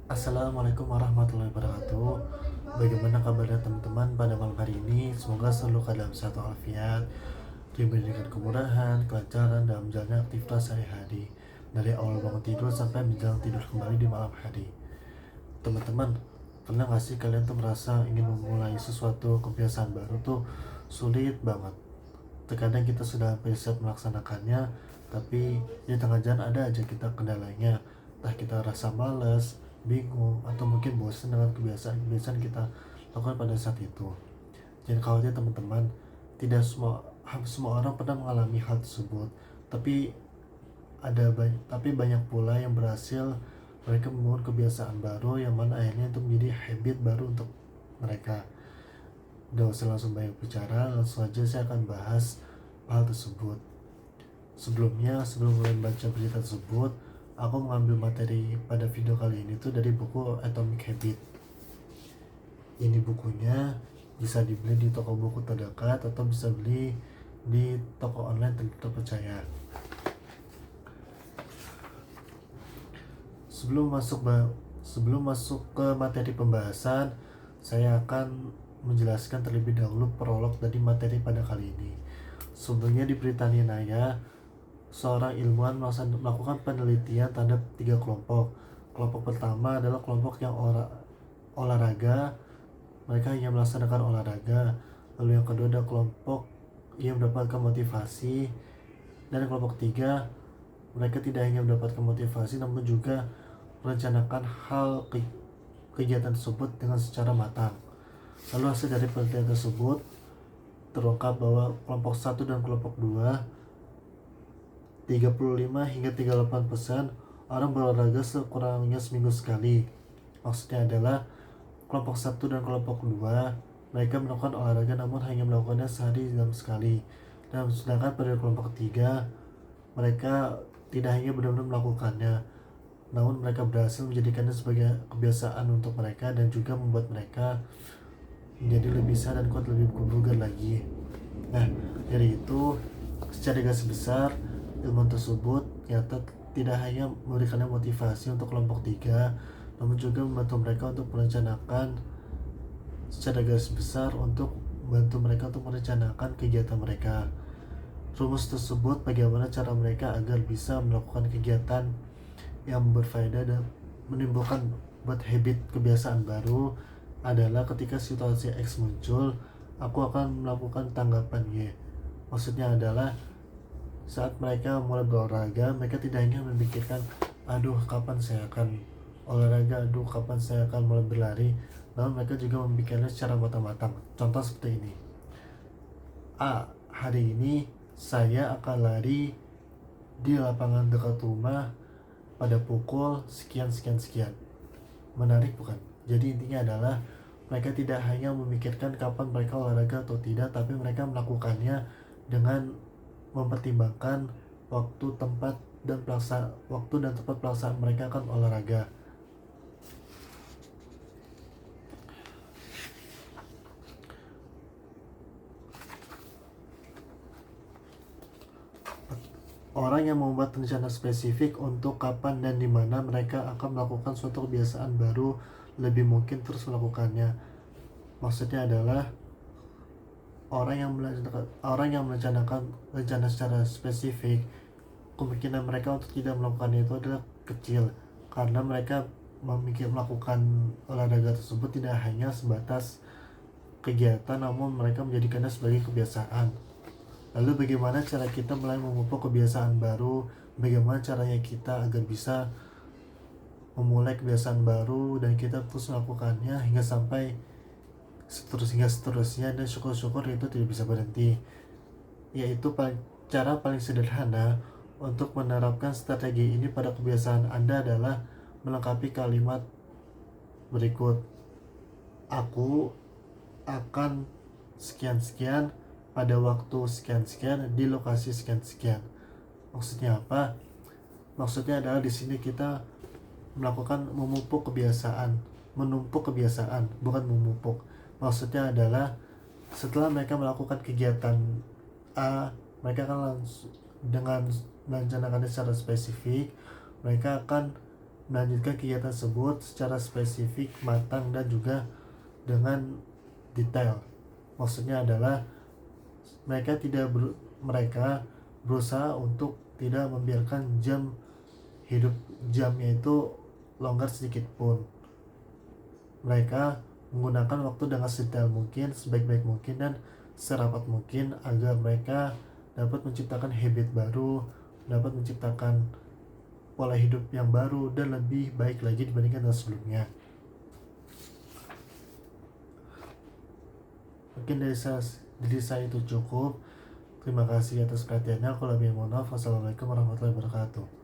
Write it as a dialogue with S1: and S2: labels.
S1: Assalamualaikum warahmatullahi wabarakatuh. Bagaimana kabarnya teman-teman pada malam hari ini? Semoga selalu dalam satu walafiat, diberikan kemurahan, kelancaran dalam menjalani aktivitas sehari-hari, dari awal bangun tidur sampai menjelang tidur kembali di malam hari. Teman-teman, pernah gak sih kalian tuh merasa ingin memulai sesuatu kebiasaan baru tuh sulit banget? Terkadang kita sudah hampir siap melaksanakannya, tapi di tengah jalan ada aja kita kendalanya. Entah kita rasa malas, bingung, atau mungkin bosan dengan kebiasaan-kebiasaan kita lakukan pada saat itu. Jangan khawatir teman-teman, tidak semua orang pernah mengalami hal tersebut, tapi tapi banyak pula yang berhasil mereka membangun kebiasaan baru yang mana akhirnya itu menjadi habit baru untuk mereka. Gak usah langsung banyak bicara, langsung aja saya akan bahas hal tersebut. Sebelum mulai baca berita tersebut, aku mengambil materi pada video kali ini tuh dari buku Atomic Habit. Ini bukunya bisa dibeli di toko buku terdekat atau bisa beli di toko online terpercaya. Sebelum masuk ke materi pembahasan, saya akan menjelaskan terlebih dahulu prolog dari materi pada kali ini. Sebelumnya di Britania Raya, seorang ilmuwan melakukan penelitian terhadap 3 kelompok. Kelompok pertama adalah kelompok yang olahraga, mereka hanya melaksanakan olahraga. Lalu yang kedua adalah kelompok yang mendapatkan motivasi, dan kelompok ketiga mereka tidak hanya mendapatkan motivasi namun juga merencanakan kegiatan tersebut dengan secara matang. Lalu hasil dari penelitian tersebut terungkap bahwa kelompok 1 dan kelompok 2, 35 hingga 38% orang berolahraga sekurangnya seminggu sekali. Maksudnya adalah kelompok 1 dan kelompok 2 mereka melakukan olahraga namun hanya melakukannya sehari dalam sekali. Dan sedangkan pada kelompok ketiga mereka tidak hanya benar-benar melakukannya, namun mereka berhasil menjadikannya sebagai kebiasaan untuk mereka dan juga membuat mereka menjadi lebih sehat dan kuat, lebih bugar lagi. Nah, dari itu secara garis besar ilmuwan tersebut ternyata tidak hanya memberikan motivasi untuk kelompok 3, namun juga membantu mereka untuk merencanakan secara garis besar untuk membantu mereka untuk merencanakan kegiatan mereka. Rumus tersebut bagaimana cara mereka agar bisa melakukan kegiatan yang berfaedah dan menimbulkan buat habit kebiasaan baru adalah ketika situasi X muncul, aku akan melakukan tanggapan Y. Maksudnya adalah saat mereka mulai berolahraga, mereka tidak hanya memikirkan, aduh kapan saya akan olahraga, aduh kapan saya akan mulai berlari, namun mereka juga memikirkannya secara matang-matang. Contoh seperti ini. Hari ini saya akan lari di lapangan dekat rumah pada pukul sekian sekian sekian. Menarik bukan? Jadi intinya adalah mereka tidak hanya memikirkan kapan mereka olahraga atau tidak, tapi mereka melakukannya dengan mempertimbangkan waktu dan tempat pelaksanaan mereka akan olahraga. Orang yang membuat rencana spesifik untuk kapan dan di mana mereka akan melakukan suatu kebiasaan baru lebih mungkin terus melakukannya. Maksudnya adalah orang yang merencanakan rencana secara spesifik, kemungkinan mereka untuk tidak melakukannya itu adalah kecil, karena mereka melakukan olahraga tersebut tidak hanya sebatas kegiatan, namun mereka menjadikannya sebagai kebiasaan. Lalu bagaimana cara kita mulai memupuk kebiasaan baru? Bagaimana caranya kita agar bisa memulai kebiasaan baru dan kita terus melakukannya hingga seterusnya, dan syukur-syukur itu tidak bisa berhenti. Yaitu cara paling sederhana untuk menerapkan strategi ini pada kebiasaan Anda adalah melengkapi kalimat berikut. Aku akan sekian-sekian pada waktu sekian-sekian di lokasi sekian-sekian. Maksudnya apa? Maksudnya adalah di sini kita menumpuk kebiasaan, bukan memupuk. Maksudnya adalah setelah mereka melakukan kegiatan A, mereka akan langsung dengan merencanakannya secara spesifik, mereka akan melanjutkan kegiatan tersebut secara spesifik, matang, dan juga dengan detail. Maksudnya adalah mereka berusaha untuk tidak membiarkan jamnya itu longgar sedikit pun. Mereka menggunakan waktu dengan sedetail mungkin, sebaik-baik mungkin, dan serapat mungkin agar mereka dapat menciptakan habit baru, dapat menciptakan pola hidup yang baru dan lebih baik lagi dibandingkan dengan sebelumnya. Mungkin dari saya itu cukup. Terima kasih atas perhatiannya. Kalau lebih mohon maaf. Wassalamualaikum warahmatullahi wabarakatuh.